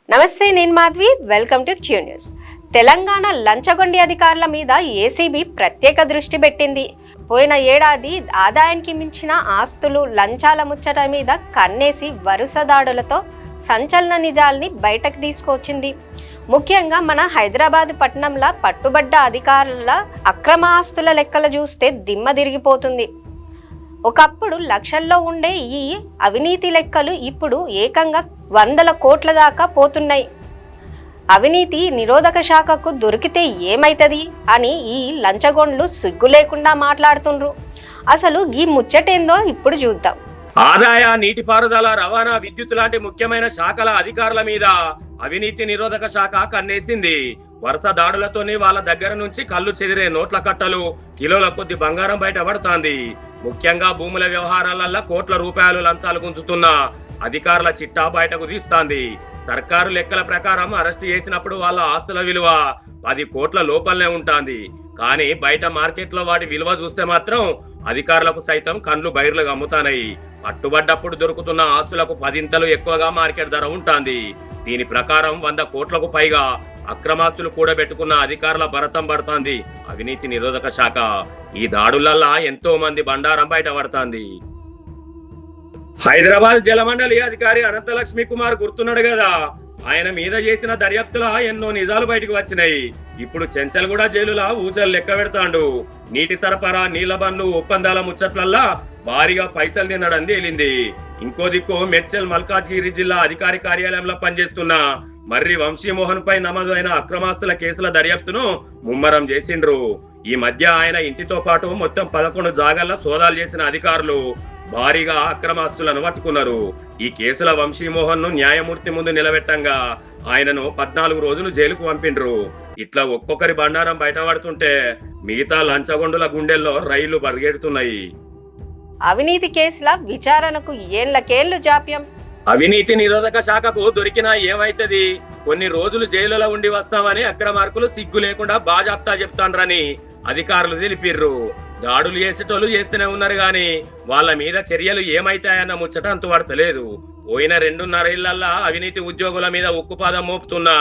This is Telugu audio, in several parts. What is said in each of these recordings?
నమస్తే, నేను Madhavi. Welcome to Q News. Telangana లంచగొండి అధికారుల మీద ఏసీబీ ప్రత్యేక దృష్టి పెట్టింది. పోయిన ఏడాది ఆదాయానికి మించిన ఆస్తులు, లంచాల ముచ్చట మీద కన్నేసి వరుస దాడులతో సంచలన నిజాల్ని బయటకు తీసుకొచ్చింది. ముఖ్యంగా మన హైదరాబాద్ పట్టణంలో పట్టుబడ్డ అధికారుల అక్రమ ఆస్తుల లెక్కలు చూస్తే దిమ్మ తిరిగిపోతుంది. ఒకప్పుడు లక్షల్లో ఉండే ఈ అవినీతి లెక్కలు ఇప్పుడు ఏకంగా 100 కోట్ల దాకా పోతున్నాయి. అవినీతి నిరోధక శాఖకు దొరికితే ఏమైతుంది అని ఈ లంచగొండ్లు సిగ్గు లేకుండా మాట్లాడుతుండ్రు. అసలు ఈ ముచ్చటేందో ఇప్పుడు చూద్దాం. ఆదాయ, నీటిపారుదల, రవాణా, విద్యుత్ లాంటి ముఖ్యమైన శాఖల అధికారుల మీద అవినీతి నిరోధక శాఖ కన్నేసింది. వరుస దాడులతోనే వాళ్ళ దగ్గర నుంచి కళ్ళు చెదిరే నోట్ల కట్టలు, కిలోల కొద్ది బంగారం బయటపడుతోంది. ముఖ్యంగా భూముల వ్యవహారాలల్లో కోట్ల రూపాయలు లంచాలు గుంజుతున్న అధికారుల చిట్టా బయటకు తీస్తాంది. సర్కారు లెక్కల ప్రకారం అరెస్టు చేసినప్పుడు వాళ్ళ ఆస్తుల విలువ 10 కోట్ల లోపలనే ఉంటుంది. కానీ బయట మార్కెట్లో వాటి విలువ చూస్తే మాత్రం అధికారులకు సైతం కండ్లు బైర్లుగా అమ్ముతాయి. పట్టుబడ్డప్పుడు దొరుకుతున్న ఆస్తులకు 10 ఎక్కువగా మార్కెట్ ధర ఉంటుంది. దీని ప్రకారం 100 కోట్లకు పైగా అక్రమాస్తులు కూడబెట్టుకున్న అధికారుల భరతం పడుతోంది అవినీతి నిరోధక శాఖ. ఈ దాడులల్లా ఎంతో మంది బండారం బయటపడుతోంది. హైదరాబాద్ జలమండలి అధికారి అనంతలక్ష్మి కుమార్ గుర్తున్నాడు కదా, ఆయన మీద చేసిన దర్యాప్తులా ఎన్నో నిజాలు బయటకు వచ్చినాయి. ఇప్పుడు చెంచల్గూడ జైలులా ఊచలు లెక్క పెడతాండు. నీటి సరఫరా, నీళ్ల బండ్లు, ఒప్పందాల ముచ్చట్లల్లా భారీగా పైసలు తినడం తేలింది. ఇంకో దిక్కు మెడ్చల్ మల్కాజ్గిరి జిల్లా అధికారి కార్యాలయంలో పనిచేస్తున్న మర్రి వంశీమోహన్ పై నమోదైన అక్రమాస్తుల కేసుల దర్యాప్తును ముమ్మరం చేసిండ్రు. ఈ మధ్య ఆయన ఇంటితో పాటు మొత్తం 11 జాగాల్లో సోదాలు చేసిన అధికారులు భారీగా అక్రమాస్తులను పట్టుకున్నారు. ఈ కేసుల వంశీమోహన్ ను న్యాయమూర్తి ముందు నిలబెట్టంగా ఆయనను 14 రోజులు జైలుకు పంపిండ్రు. ఇట్లా ఒక్కొక్కరి బండారం బయటపడుతుంటే మిగతా లంచగొండుల గుండెల్లో రైళ్లు పరిగెడుతున్నాయి. అవినీతి కేసుల విచారణకు ఏళ్లకేళ్లు జాప్యం. అవినీతి నిరోధక శాఖకు దొరికినా ఏమైతది, కొన్ని రోజులు జైలులో ఉండి వస్తామని అక్రమార్కులు సిగ్గు లేకుండా బాజాప్తా చెప్తాండ్రని అధికారులు తెలిపిర్రు. దాడులు చేసేటోళ్ళు చేస్తూనే ఉన్నారు గాని వాళ్ళ మీద చర్యలు ఏమైతాయన్న ముచ్చట అంతుపడతలేదు. పోయిన 2.5 ఏళ్లల్లా అవినీతి ఉద్యోగుల మీద ఉక్కుపాదం మోపుతున్నా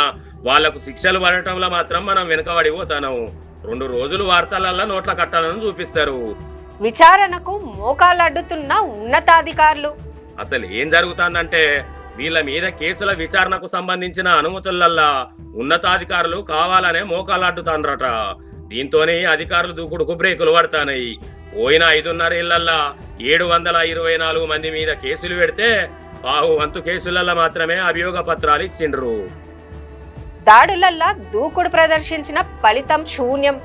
వాళ్లకు శిక్షలు పడటంలో మాత్రం మనం వెనుకబడిపోతాం. 2 రోజులు వార్తలల్లా నోట్ల కట్టాలను చూపిస్తారు. విచారణకు మోకాలడ్డుతున్న ఉన్నతాధికారులు. అసలు ఏం జరుగుతుందంటే వీళ్ళ మీద కేసుల విచారణకు సంబంధించిన అనుమతులల్లా ఉన్నతాధికారులు కావాలనే మోకాలడ్డుతాండ్రట. దీంతోనే అధికారులు దూకుడుకు బ్రేకులు పడతాయి. పోయిన 5.5 ఏళ్లల్లా 724 మంది మీద కేసులు పెడితే 1/2 కేసులల్లా మాత్రమే అభియోగ పత్రాలు ఇచ్చిండ్రు. దాడులల్లా దూకుడు ప్రదర్శించిన ఫలితం శూన్యం.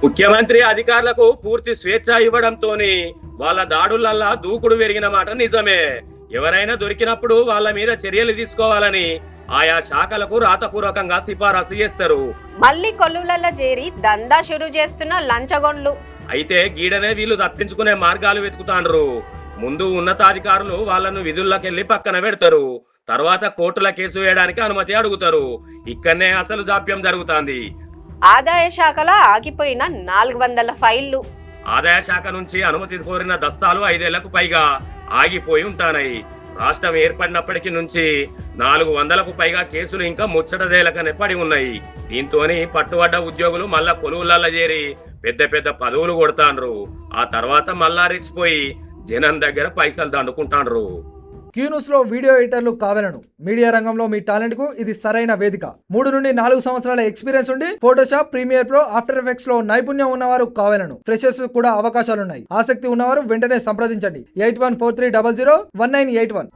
ముఖ్యమంత్రి అధికారులకు పూర్తి స్వేచ్ఛ ఇవ్వడంతోని వాళ్ళ దాడులల్లా దూకుడు పెరిగిన మాట నిజమే. ఎవరైనా దొరికినప్పుడు వాళ్ళ మీద చర్యలు తీసుకోవాలని ఆయా శాఖలకు రాతపూర్వకంగా సిఫారసు చేస్తారు. మళ్ళీ కొలువులలో చేరి దందా షురు చేస్తున్న లంచగొండ్లు. అయితే గీడనే వీళ్ళు తప్పించుకునే మార్గాలు వెతుకుతాండ్రు. ముందు ఉన్నతాధికారులు వాళ్ళను విధుల్లోకెళ్లి పక్కన పెడతారు. తర్వాత కోర్టుల కేసు వేయడానికి అనుమతి అడుగుతారు. ఇక్కడనే అసలు జాప్యం జరుగుతాంది. ఆదాయ శాఖలో ఆగిపోయిన 400 ఫైళ్లు. ఆదాయ శాఖ నుంచి అనుమతి కోరిన దస్తాలు 5 ఏళ్లకు పైగా ఆగిపోయి ఉంటాయి. రాష్ట్రం ఏర్పడినప్పటికీ నుంచి 400కు పైగా కేసులు ఇంకా ముచ్చటదేలకనే పడి ఉన్నాయి. దీంతోని పట్టుబడ్డ ఉద్యోగులు మళ్ళా కొలువులల్లో చేరి పెద్ద పదవులు కొడతాండ్రు. ఆ తర్వాత మళ్ళా రెచ్చిపోయి జనం దగ్గర పైసలు దండుకుంటాండ్రు. క్యూ న్యూస్ లో వీడియో ఎడిటర్లు కావాలను. మీడియా రంగంలో మీ టాలెంట్ కు ఇది సరైన వేదిక. 3 నుండి 4 సంవత్సరాల ఎక్స్పీరియన్స్ ఉండి Photoshop, premier pro, after effects లో నైపుణ్యం ఉన్నవారు కావాలను. ఫ్రెషర్స్ కూడా అవకాశాలున్నాయి. ఆసక్తి ఉన్నవారు వెంటనే సంప్రదించండి. 8143001981.